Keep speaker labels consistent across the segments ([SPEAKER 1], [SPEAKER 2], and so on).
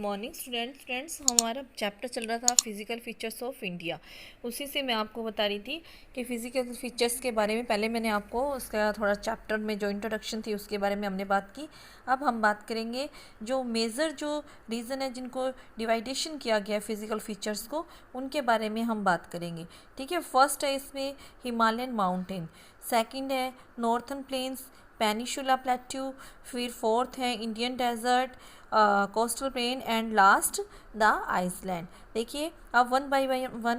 [SPEAKER 1] Morning students, हमारा chapter चल रहा था फिज़िकल फीचर्स ऑफ इंडिया। उसी से मैं आपको बता रही थी कि फ़िज़िकल फीचर्स के बारे में पहले मैंने आपको उसका थोड़ा चैप्टर में जो इंट्रोडक्शन थी उसके बारे में हमने बात की। अब हम बात करेंगे जो मेजर जो रीज़न है जिनको डिवाइडेशन किया गया है फ़िज़िकल फीचर्स को, उनके बारे में हम बात करेंगे। ठीक है, फर्स्ट है इसमें हिमालयन माउंटेन, सेकंड है नॉर्थर्न प्लेन्स, पेनिनसुला प्लेट्यू, फिर फोर्थ है Indian desert, coastal plain and last the island. देखिए अब वन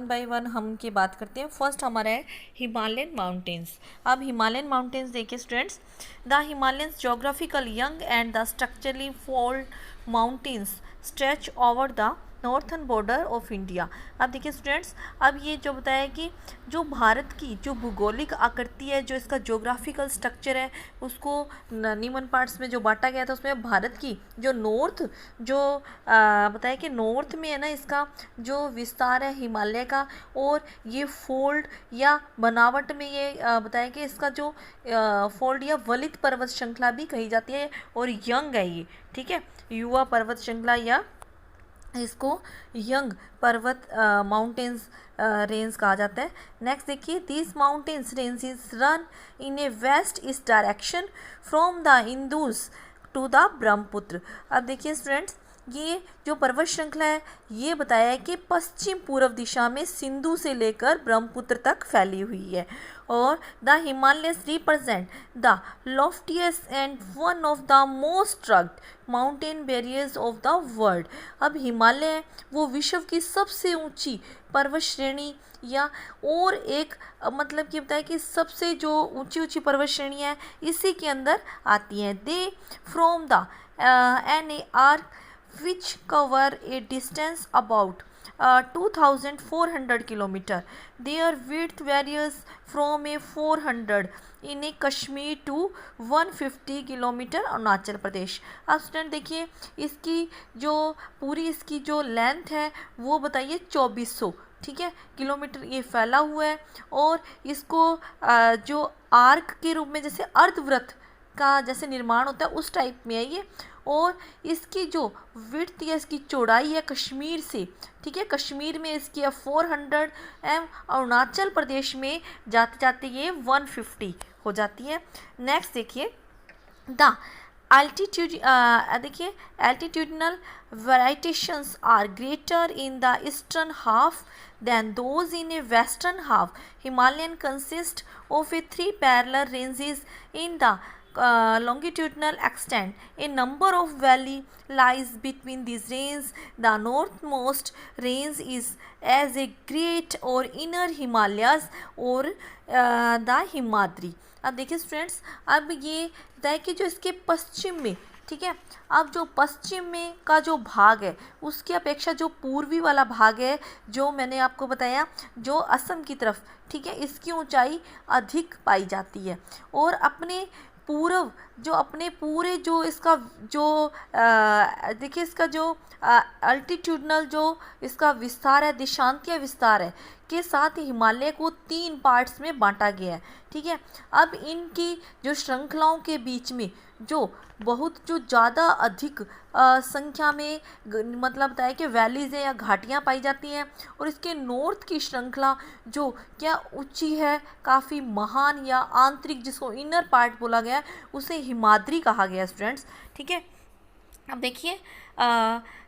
[SPEAKER 1] बाय वन हम उनकी बात करते हैं। फर्स्ट हमारा है हिमालयन माउंटेन्स। अब हिमालयन माउंटेन्स देखिए students, the Himalayans geographical young and the structurally fold mountains stretch over the northern border of India. अब देखिए स्टूडेंट्स, अब ये जो बताया कि जो भारत की जो भूगोलिक आकृति है, जो इसका ज्योग्राफिकल स्ट्रक्चर है, उसको निम्न पार्ट्स में जो बांटा गया था उसमें भारत की जो नॉर्थ जो बताया कि नॉर्थ में है ना, इसका जो विस्तार है हिमालय का, और ये फोल्ड या बनावट में ये बताया कि इसका जो फोल्ड या वलित पर्वत श्रृंखला भी कही जाती है, और यंग है ये। ठीक है, युवा पर्वत श्रृंखला या इसको यंग पर्वत माउंटेन्स रेंज कहा जाता है। नेक्स्ट देखिए, this mountains ranges run in a west east direction from the Indus to the Brahmaputra. अब देखिए स्टूडेंट्स, ये जो पर्वत श्रृंखला है ये बताया है कि पश्चिम पूर्व दिशा में सिंधु से लेकर ब्रह्मपुत्र तक फैली हुई है, और the Himalayas represent the loftiest and one of the most rugged mountain barriers of the world. अब हिमालय वो विश्व की सबसे ऊंची पर्वत श्रेणी या और एक मतलब कि बताया कि सबसे जो ऊंची ऊंची पर्वत श्रेणियाँ हैं इसी के अंदर आती हैं। They from the NAR which cover a distance about 2400 kilometer. Their width varies from a 400 in a Kashmir to 150 kilometre Arunachal Pradesh. अब स्टूडेंट देखिए, इसकी जो पूरी इसकी जो लेंथ है वो बताइए 2400 ठीक है किलोमीटर ये फैला हुआ है, और इसको जो आर्क के रूप में जैसे अर्धवृत्त का जैसे निर्माण होता है उस टाइप में है ये, और इसकी जो विड्थ या इसकी चौड़ाई है कश्मीर से, ठीक है, कश्मीर में इसकी 400 एम, अरुणाचल प्रदेश में जाते जाते ये 150 हो जाती है। नेक्स्ट देखिए, द altitude देखिए altitudinal variations are greater in the eastern half than those in a western half. Himalayan consist of a 3 parallel ranges in the longitudinal extent. A number of valley lies between these ranges. The northmost range is as a great or inner Himalayas or the Himadri. अब देखिए students, अब ये बताया कि जो इसके पश्चिम में, ठीक है, अब जो पश्चिम में का जो भाग है उसकी अपेक्षा जो पूर्वी वाला भाग है जो मैंने आपको बताया जो असम की तरफ, ठीक है, इसकी ऊंचाई अधिक पाई जाती है, और अपने पूर्व जो अपने पूरे जो इसका जो देखिए इसका जो अल्टीट्यूडनल जो इसका विस्तार है, दिशांतीय विस्तार है के साथ हिमालय को 3 पार्ट्स में बांटा गया है। ठीक है, अब इनकी जो श्रृंखलाओं के बीच में जो बहुत जो ज़्यादा अधिक संख्या में मतलब बताया कि वैलीज़ या घाटियाँ पाई जाती हैं, और इसके नॉर्थ की श्रृंखला जो क्या ऊंची है, काफ़ी महान या आंतरिक जिसको इनर पार्ट बोला गया है उसे हिमाद्री कहा गया स्टूडेंट्स। ठीक है, अब देखिए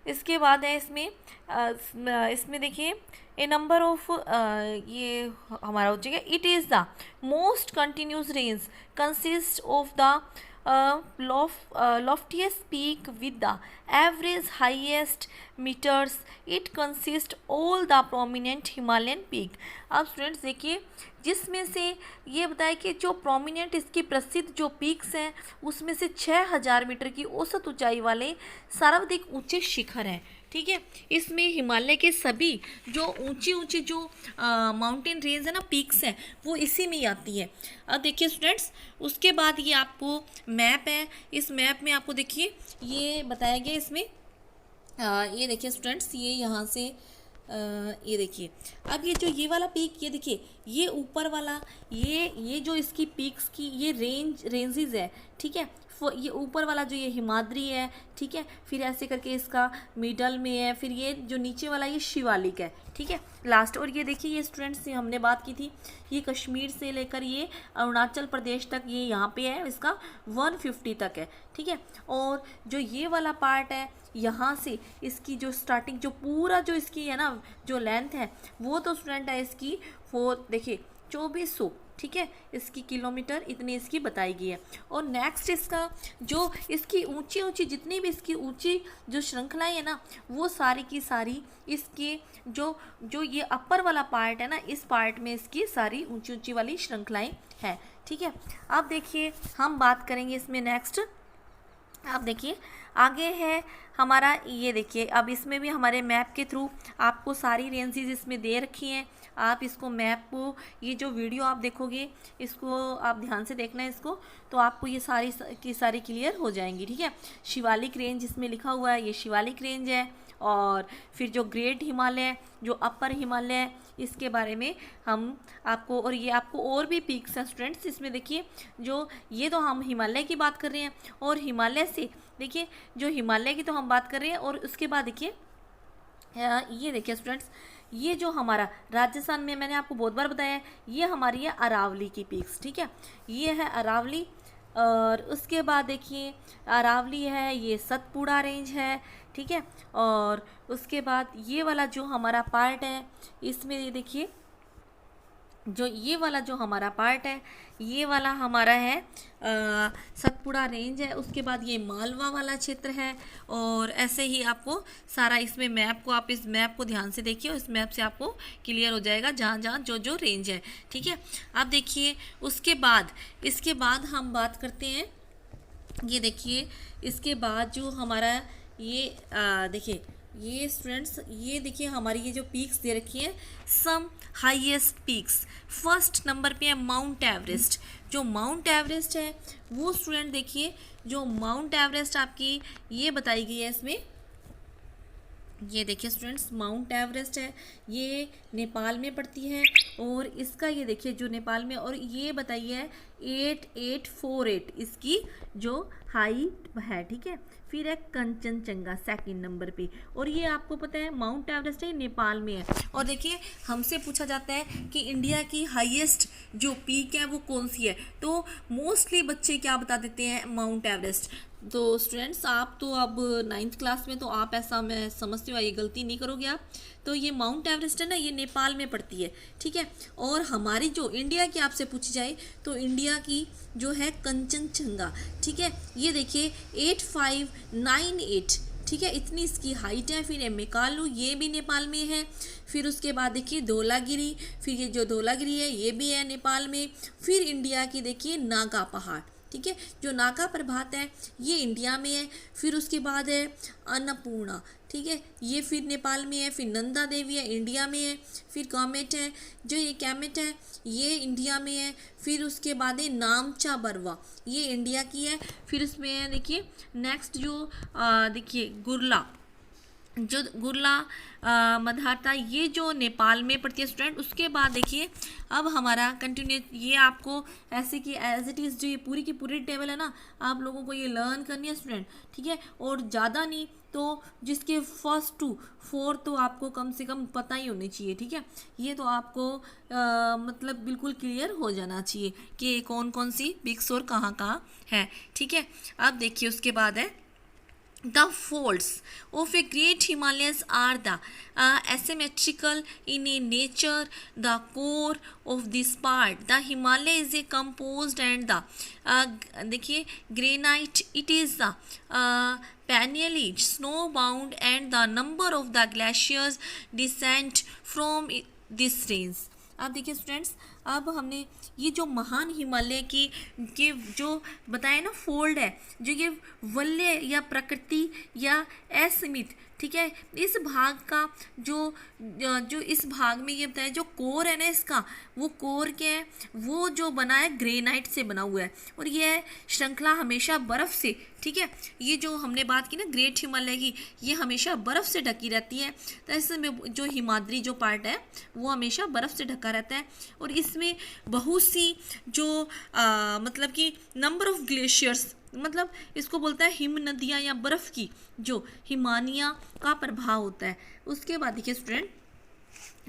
[SPEAKER 1] इसके बाद है इसमें देखिए ए नंबर ऑफ ये हमारा हो जाएगा। It is the most continuous range consist of the loftiest peak with the average highest meters. It consists all the prominent Himalayan peak. अब स्टूडेंट्स देखिए, जिसमें से ये बताया कि जो प्रोमिनेंट इसकी प्रसिद्ध जो पीक्स हैं उसमें से 6000 मीटर की औसत ऊंचाई वाले सर्वाधिक ऊंचे शिखर हैं। ठीक है, इसमें हिमालय के सभी जो ऊंची ऊंची जो माउंटेन रेंज है ना, पीक्स हैं, वो इसी में ही आती है। अब देखिए स्टूडेंट्स, उसके बाद ये आपको मैप है, इस मैप में आपको देखिए ये बताया गया इसमें ये देखिए स्टूडेंट्स, ये यहाँ से ये देखिए, अब ये जो ये वाला पीक, ये देखिए ये ऊपर वाला ये जो इसकी पीक्स की ये रेंजेस है, ठीक है। ये ऊपर वाला जो ये हिमाद्री है, ठीक है, फिर ऐसे करके इसका मिडल में है, फिर ये जो नीचे वाला ये शिवालिक है, ठीक है, लास्ट। और ये देखिए ये स्टूडेंट्स से हमने बात की थी, ये कश्मीर से लेकर ये अरुणाचल प्रदेश तक ये यहाँ पे है, इसका 150 तक है, ठीक है। और जो ये वाला पार्ट है यहाँ से इसकी जो स्टार्टिंग जो पूरा जो इसकी है ना जो लेंथ है वो तो स्टूडेंट है इसकी 4 देखिए 2400, ठीक है, इसकी किलोमीटर इतनी इसकी बताई गई है। और नेक्स्ट इसका जो इसकी ऊंची ऊंची जितनी भी इसकी ऊंची जो श्रृंखलाएं है ना वो सारी की सारी इसके जो जो ये अपर वाला पार्ट है ना इस पार्ट में इसकी सारी ऊंची ऊंची वाली श्रृंखलाएं हैं, ठीक है। अब देखिए हम बात करेंगे इसमें नेक्स्ट, आप देखिए आगे है हमारा, ये देखिए अब इसमें भी हमारे मैप के थ्रू आपको सारी रेंजेस इसमें दे रखी हैं। आप इसको मैप को ये जो वीडियो आप देखोगे इसको आप ध्यान से देखना है इसको, तो आपको ये सारी की सारी क्लियर हो जाएंगी, ठीक है। शिवालिक रेंज इसमें लिखा हुआ है, ये शिवालिक रेंज है। और फिर जो ग्रेट हिमालय जो अपर हिमालय है इसके बारे में हम आपको, और ये आपको और भी पीक्स हैं स्टूडेंट्स इसमें देखिए, जो ये तो हम हिमालय की बात कर रहे हैं, और हिमालय से देखिए जो हिमालय की तो हम बात कर रहे हैं, और उसके बाद देखिए ये देखिए स्टूडेंट्स ये जो हमारा राजस्थान में मैंने आपको बहुत बार बताया है ये हमारी है अरावली की पीक्स, ठीक है, ये है अरावली। और उसके बाद देखिए अरावली है, ये सतपुड़ा रेंज है, ठीक है। और उसके बाद ये वाला जो हमारा पार्ट है इसमें ये देखिए जो ये वाला जो हमारा पार्ट है ये वाला हमारा है सतपुड़ा रेंज है। उसके बाद ये मालवा वाला क्षेत्र है। और ऐसे ही आपको सारा इसमें मैप को आप इस मैप को ध्यान से देखिए और इस मैप से आपको क्लियर हो जाएगा जहाँ जहाँ जो जो रेंज है, ठीक है। आप देखिए उसके बाद इसके बाद हम बात करते हैं, ये देखिए इसके बाद जो हमारा ये देखिए ये स्टूडेंट्स ये देखिए हमारी ये जो पीक्स दे रखी है सम हाईएस्ट पीक्स, फर्स्ट नंबर पे है माउंट एवरेस्ट। जो माउंट एवरेस्ट है वो स्टूडेंट देखिए जो माउंट एवरेस्ट आपकी ये बताई गई है इसमें, ये देखिए स्टूडेंट्स माउंट एवरेस्ट है ये नेपाल में पड़ती है। और इसका ये देखिए जो नेपाल में, और ये बताइए है 8848 इसकी जो हाइट है, ठीक है। फिर है कंचनजंगा सेकंड नंबर पे, और ये आपको पता है माउंट एवरेस्ट है नेपाल में है। और देखिए हमसे पूछा जाता है कि इंडिया की हाईएस्ट जो पीक है वो कौन सी है, तो मोस्टली बच्चे क्या बता देते हैं माउंट एवरेस्ट। तो स्टूडेंट्स आप तो अब 9th क्लास में तो आप ऐसा मैं समझती हूँ ये गलती नहीं करोगे आप, तो ये माउंट एवरेस्ट है ना ये नेपाल में पड़ती है, ठीक है। और हमारी जो इंडिया की आपसे पूछी जाए तो इंडिया की जो है कंचनजंगा, ठीक है, ये देखिए 8598, ठीक है, इतनी इसकी हाइट है। फिर मेकालू ये भी नेपाल में है। फिर उसके बाद देखिए धौलागिरी, फिर ये जो धौलागिरी है ये भी है नेपाल में। फिर इंडिया की देखिए नागा पहाड़, ठीक है, जो नागा प्रभात है ये इंडिया में है। फिर उसके बाद है अन्नपूर्णा, ठीक है, ये फिर नेपाल में है। फिर नंदा देवी है इंडिया में है। फिर कामेट है जो ये कैमेट है ये इंडिया में है। फिर उसके बाद है नामचा बरवा ये इंडिया की है। फिर उसमें है देखिए नेक्स्ट जो देखिए गुरला जो गुरला मधाता ये जो नेपाल में पड़ती है स्टूडेंट। उसके बाद देखिए अब हमारा कंटिन्यू ये आपको ऐसे कि एज इट इज़ जो ये पूरी की पूरी टेबल है ना आप लोगों को ये लर्न करनी है स्टूडेंट, ठीक है। और ज़्यादा नहीं तो जिसके फर्स्ट टू फोर्थ तो आपको कम से कम पता ही होनी चाहिए, ठीक है। ये तो आपको मतलब बिल्कुल क्लियर हो जाना चाहिए कि कौन कौन सी पिक्स और कहाँ कहाँ है, ठीक है। अब देखिए उसके बाद है The folds of a great Himalayas are the asymmetrical in a nature, the core of this part. The Himalaya is a composed and the देखिए granite. It is the perennially snow-bound and the number of the glaciers descend from this range. अब देखिए students अब हमने ये जो महान हिमालय की के जो बताया ना फोल्ड है जो ये वल्य या प्रकृति या असीमित ठीक है। इस भाग का जो इस भाग में ये बताया, जो कोर है ना इसका, वो कोर क्या है, वो जो बना है ग्रेनाइट से बना हुआ है, और ये श्रृंखला हमेशा बर्फ़ से, ठीक है, ये जो हमने बात की ना ग्रेट हिमालय की, ये हमेशा बर्फ़ से ढकी रहती है। तो इसमें जो हिमाद्री जो पार्ट है वो हमेशा बर्फ़ से ढका रहता है, और इसमें बहुत सी जो मतलब कि नंबर ऑफ ग्लेशियर्स, मतलब इसको बोलता है हिम नदियाँ या बर्फ़ की जो हिमानिया का प्रभाव होता है। उसके बाद देखिए स्टूडेंट,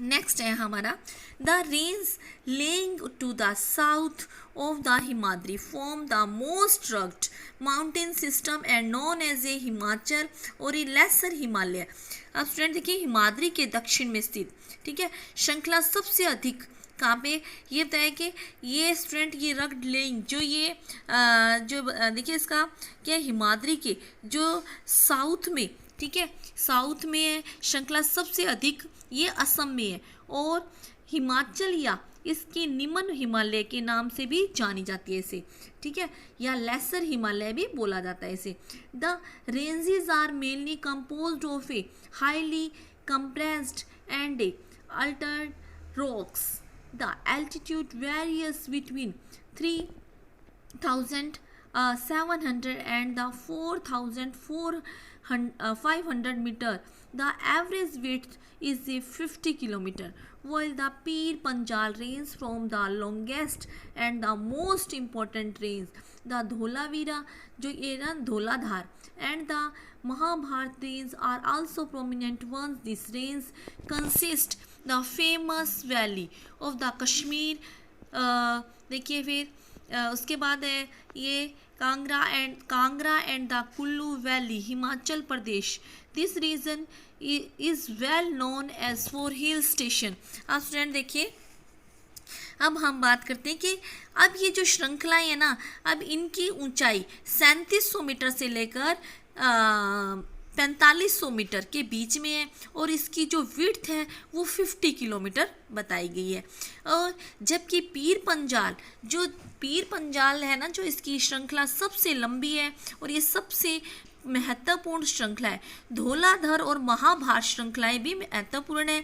[SPEAKER 1] नेक्स्ट है हमारा the range lying to the south of the Himadri form the most rugged mountain system and known as a Himachal और ए लेसर हिमालय। अब स्टूडेंट देखिए, हिमाद्री के दक्षिण में स्थित, ठीक है, श्रृंखला सबसे अधिक कहाँ पे, ये बताया कि ये स्टूडेंट ये रग्ड लेइंग जो ये जो देखिए इसका क्या है, हिमाद्री के जो साउथ में, ठीक है, साउथ में है श्रृंखला सबसे अधिक, ये असम में है, और हिमाचल या इसकी निम्न हिमालय के नाम से भी जानी जाती है इसे, ठीक है, या लेसर हिमालय भी बोला जाता है इसे। The ranges are mainly composed of a highly compressed and a altered rocks. The altitude varies between 3,700 and the 4,500 meter. The average width is a 50 kilometer, while the Pir Panjal range from the longest and the most important range, the Dholavira, जो ये ना Dhauladhar, and the Mahabharat range are also prominent ones. This range consists the famous valley of the Kashmir, देखिए फिर उसके बाद है ये Kangra and the Kullu valley, Himachal Pradesh. This region is well known as for hill station. अब स्टूडेंट देखिए, अब हम बात करते हैं कि अब ये जो श्रृंखलाएँ है ना, अब इनकी ऊंचाई 3700 मीटर से लेकर 4500 मीटर के बीच में है, और इसकी जो विड्थ है वो 50 किलोमीटर बताई गई है। और जबकि पीर पंजाल है ना, जो इसकी श्रृंखला सबसे लंबी है और ये सबसे महत्वपूर्ण श्रृंखला है। धौलाधर और महाभारत श्रृंखलाएं भी महत्वपूर्ण है।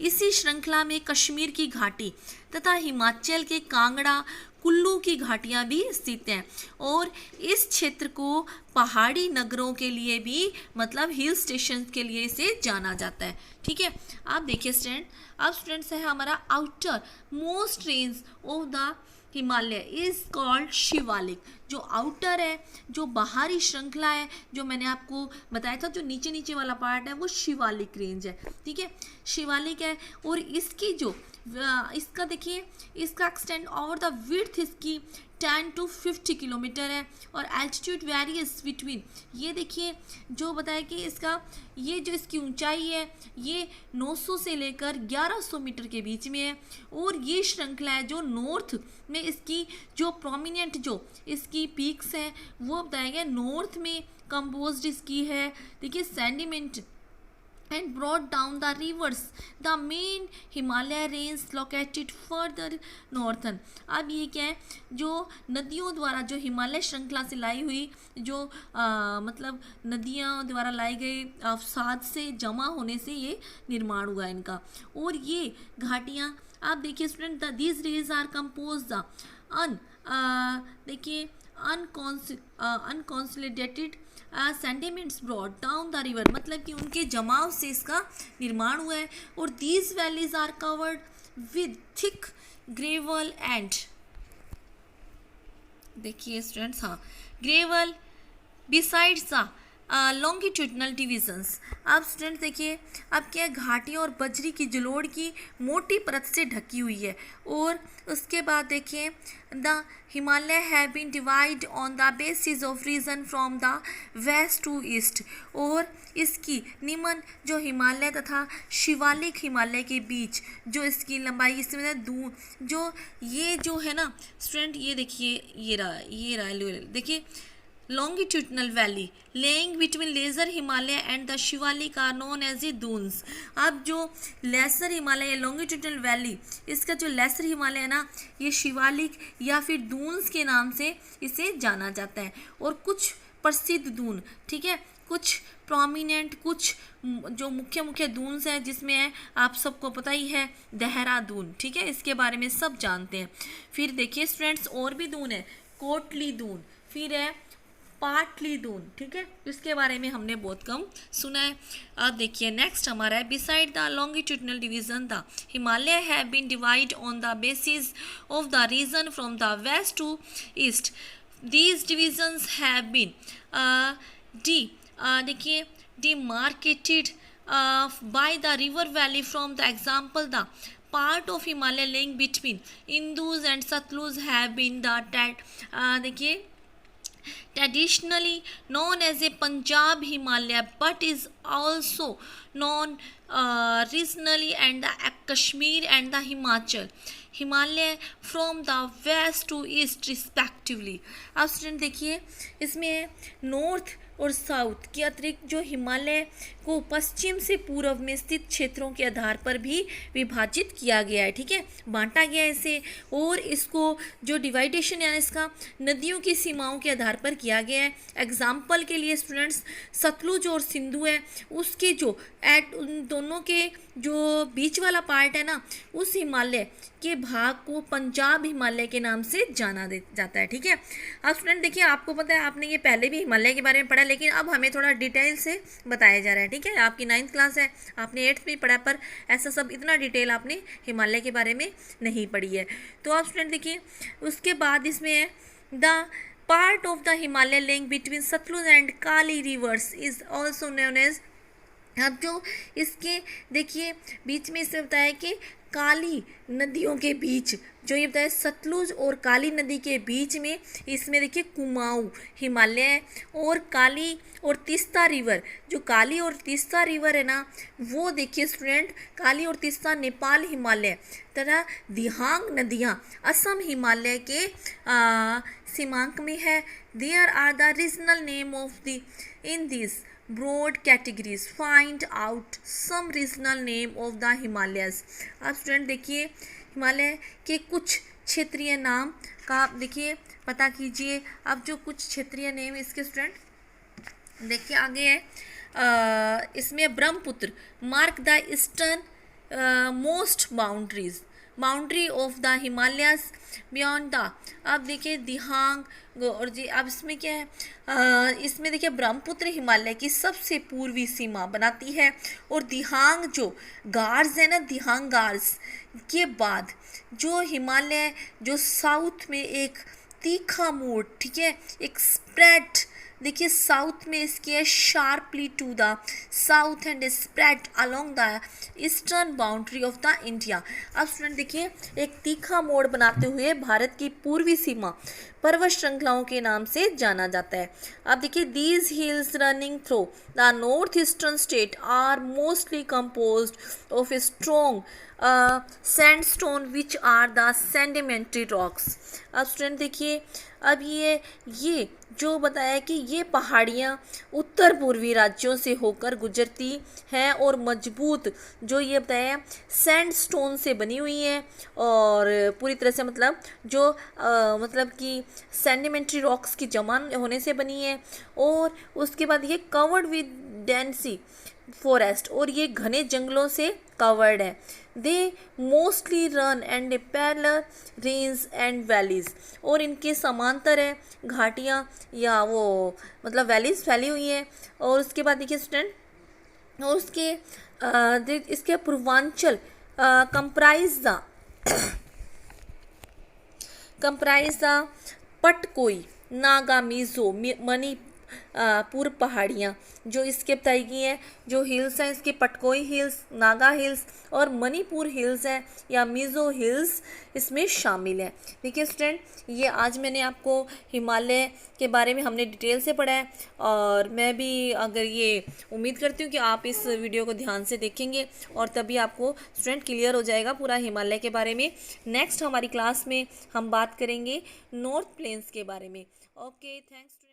[SPEAKER 1] इसी श्रृंखला में कश्मीर की घाटी तथा हिमाचल के कांगड़ा कुल्लू की घाटियां भी स्थित हैं, और इस क्षेत्र को पहाड़ी नगरों के लिए भी, मतलब हिल स्टेशन के लिए इसे जाना जाता है, ठीक है। आप देखिए स्टूडेंट, अब स्टूडेंट्स है हमारा outer most range of the Himalaya is called Shivalik. जो आउटर है, जो बाहरी श्रृंखला है, जो मैंने आपको बताया था, जो नीचे नीचे वाला पार्ट है वो शिवालिक रेंज है, ठीक है, शिवालिक है। और इसकी जो इसका देखिए, इसका एक्सटेंड ओवर द विड्थ इसकी 10 to 50 किलोमीटर है, और एल्टीट्यूड वेरियस बिटवीन, ये देखिए जो बताया कि इसका ये जो इसकी ऊंचाई है ये 900 से लेकर 1100 मीटर के बीच में है। और ये श्रृंखला है जो नॉर्थ में इसकी जो प्रोमिनेंट जो इसकी पीक्स हैं वो बताया गया नॉर्थ में कंपोज्ड इसकी है, देखिए सेंडिमेंट and brought down the rivers. The main Himalaya range located further northern. अब ये क्या है, जो नदियों द्वारा जो हिमालय श्रृंखला से लाई हुई जो मतलब नदियों द्वारा लाई गई अवसाद से जमा होने से ये निर्माण हुआ इनका। और ये घाटियाँ आप देखिए student, these range are compose the देखिए unconsolidated sediments brought down the river, मतलब कि उनके जमाव से इसका निर्माण हुआ है। और these valleys are covered with thick gravel and, देखिए स्टूडेंट्स, हाँ, gravel besides the longitudinal divisions. अब स्टूडेंट देखिए, अब क्या घाटियों और बजरी की जलोढ़ की मोटी परत से ढकी हुई है। और उसके बाद देखिए, the Himalaya have been divide on the basis of region from the west to east. और इसकी निम्न जो हिमालय तथा शिवालिक हिमालय के बीच जो इसकी लंबाई, इसमें जो ये जो है ना स्टूडेंट, ये देखिए ये रहा देखिए longitudinal valley laying between lesser Himalaya and the Shivalik are known as the dunes। अब जो लेसर हिमालय या longitudinal valley, इसका जो लेसर हिमालय है ना, ये शिवालिक या फिर दून्स के नाम से इसे जाना जाता है। और कुछ प्रसिद्ध दून, ठीक है, कुछ प्रोमिनेंट, कुछ जो मुख्य मुख्य दून्स हैं, जिसमें आप सबको पता ही है देहरादून, ठीक है, इसके बारे में सब जानते हैं। फिर देखिए स्टूडेंट्स, और भी दून है, कोटली दून, फिर है पाटली दून, ठीक है, इसके बारे में हमने बहुत कम सुना है। अब देखिए नेक्स्ट हमारा है, beside the longitudinal division the Himalaya have been divide on the basis of the region from the west to east. These divisions have been देखिए demarcated by the river valley. From the example, the part of Himalaya lying between Indus and Satluj have been the देखिए traditionally known as a Punjab Himalaya, but is also known regionally and the Kashmir and the Himachal Himalaya from the west to east respectively. अब student देखिए, इसमें north और south के अतिरिक्त जो हिमालय को पश्चिम से पूर्व में स्थित क्षेत्रों के आधार पर भी विभाजित किया गया है, ठीक है, बांटा गया है इसे। और इसको जो डिवाइडेशन है इसका नदियों की सीमाओं के आधार पर किया गया है। एग्जाम्पल के लिए स्टूडेंट्स, सतलुज और सिंधु है, उसके जो उन दोनों के जो बीच वाला पार्ट है ना, उस हिमालय के भाग को पंजाब हिमालय के नाम से जाना जाता है, ठीक है। अब स्टूडेंट देखिए, आपको पता है, आपने ये पहले भी हिमालय के बारे में पढ़ा, लेकिन अब हमें थोड़ा डिटेल से बताया जा रहा है, ठीक है। आपकी 9th क्लास है, आपने 8th में पढ़ा, पर ऐसा सब इतना डिटेल आपने हिमालय के बारे में नहीं पढ़ी है। तो आप स्टूडेंट देखिए, उसके बाद इसमें है the part of the Himalaya link between Satluj and Kali rivers is also known as. अब जो इसके देखिए बीच में इसमें बताया कि काली नदियों के बीच, जो ये बताया सतलुज और काली नदी के बीच में, इसमें देखिए कुमाऊं हिमालय है, और काली और तीस्ता रिवर, जो काली और तीस्ता रिवर है ना, वो देखिए स्टूडेंट, काली और तीस्ता नेपाल हिमालय तथा दिहांग नदियाँ असम हिमालय के सीमांक में है। There are the regional name of the in this broad categories. Find out some regional name of the Himalayas. अब स्टूडेंट देखिए, हिमालय के कुछ क्षेत्रीय नाम का आप देखिए पता कीजिए। अब जो कुछ क्षेत्रीय नेम इसके स्टूडेंट देखिए आगे है, इसमें Brahmaputra mark the eastern most boundary of the Himalayas beyond the. अब देखिए दिहांग और जी, अब इसमें क्या है, इसमें देखिए ब्रह्मपुत्र हिमालय की सबसे पूर्वी सीमा बनाती है, और दिहांग जो गार्स है ना, दिहांग गार्स के बाद जो हिमालय जो साउथ में एक तीखा मोड़, ठीक है, एक स्प्रेड देखिए साउथ में इसकी है sharply to the south and spread along the eastern boundary of the India. अब स्टूडेंट देखिए, एक तीखा मोड़ बनाते हुए भारत की पूर्वी सीमा पर्वत श्रृंखलाओं के नाम से जाना जाता है। अब देखिए, these hills running through the north eastern state are mostly composed of a strong sandstone which are the sedimentary rocks. अब स्टूडेंट देखिए, अब ये जो बताया कि ये पहाड़ियाँ उत्तर पूर्वी राज्यों से होकर गुजरती हैं, और मजबूत जो ये बताया सैंडस्टोन से बनी हुई हैं, और पूरी तरह से मतलब जो मतलब कि सेडिमेंट्री रॉक्स की जमा होने से बनी है। और उसके बाद ये कवर्ड विद डेंसी फॉरेस्ट, और ये घने जंगलों से कवर्ड है। They mostly run and parallel range and valleys, और इनके समांतर है घाटियाँ या वो मतलब वैलीज फैली हुई हैं। और उसके बाद देखिए स्टूडेंट, और उसके इसके पूर्वांचल कंप्राइज द पटकोई, नागा, मिजो, मणिपुर पहाड़ियाँ जो इसके बताई गई हैं, जो हिल्स हैं इसके पटकोई हिल्स, नागा हिल्स और मणिपुर हिल्स हैं या मिजो हिल्स इसमें शामिल हैं। देखिए स्टूडेंट, ये आज मैंने आपको हिमालय के बारे में हमने डिटेल से पढ़ा है, और मैं भी अगर ये उम्मीद करती हूँ कि आप इस वीडियो को ध्यान से देखेंगे, और तभी आपको स्टूडेंट क्लियर हो जाएगा पूरा हिमालय के बारे में। नेक्स्ट हमारी क्लास में हम बात करेंगे नॉर्थ प्लेन्स के बारे में। Okay, thanks.